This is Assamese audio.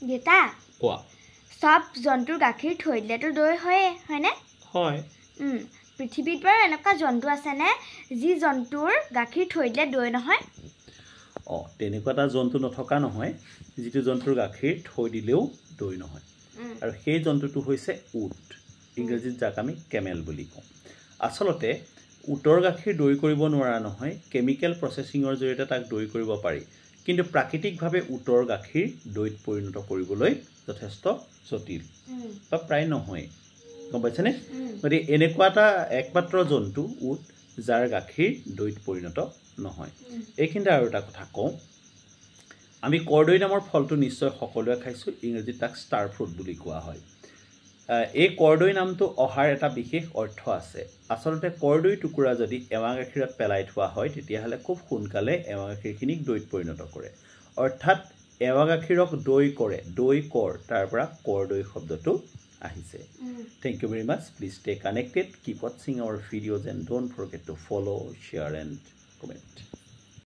দেতা কোৱা সব জন্তুৰ গাখীৰ থৈ দিলেতো দৈ হয়নে হয় পৃথিৱীত বাৰু এনেকুৱা জন্তু আছেনে যি জন্তুৰ গাখীৰ থৈ দিলে দৈ নহয় তেনেকুৱা এটা জন্তু নথকা নহয় যিটো জন্তুৰ গাখীৰ থৈ দিলেও দৈ নহয় আৰু সেই জন্তুটো হৈছে উট ইংৰাজীত যাক আমি কেমেল বুলি কওঁ আচলতে উটৰ গাখীৰ দৈ কৰিব নোৱাৰা নহয় কেমিকেল প্ৰচেছিঙৰ জৰিয়তে তাক দৈ কৰিব পাৰি কিন্তু প্ৰাকৃতিকভাৱে উটৰ গাখীৰ দৈত পৰিণত কৰিবলৈ যথেষ্ট জটিল বা প্ৰায় নহয় গম পাইছেনে গতিকে এনেকুৱা এটা একমাত্ৰ জন্তু উট যাৰ গাখীৰ দৈত পৰিণত নহয় এইখিনিতে আৰু এটা কথা কওঁ আমি কৰ্দৈ নামৰ ফলটো নিশ্চয় সকলোৱে খাইছোঁ ইংৰাজীত তাক ষ্টাৰ ফ্ৰুট বুলি কোৱা হয় এই কৰ্দৈ নামটো অহাৰ এটা বিশেষ অৰ্থ আছে আচলতে কৰ্দৈ টুকুৰা যদি এৱা গাখীৰত পেলাই থোৱা হয় তেতিয়াহ'লে খুব সোনকালে এৱা গাখীৰখিনিক দৈত পৰিণত কৰে অৰ্থাৎ এৱা গাখীৰক দৈ কৰে দৈ কৰ তাৰ পৰা কৰ্দৈ শব্দটো আহিছে Thank you very much. Please stay connected. Keep watching our videos and don't forget to follow, share and comment.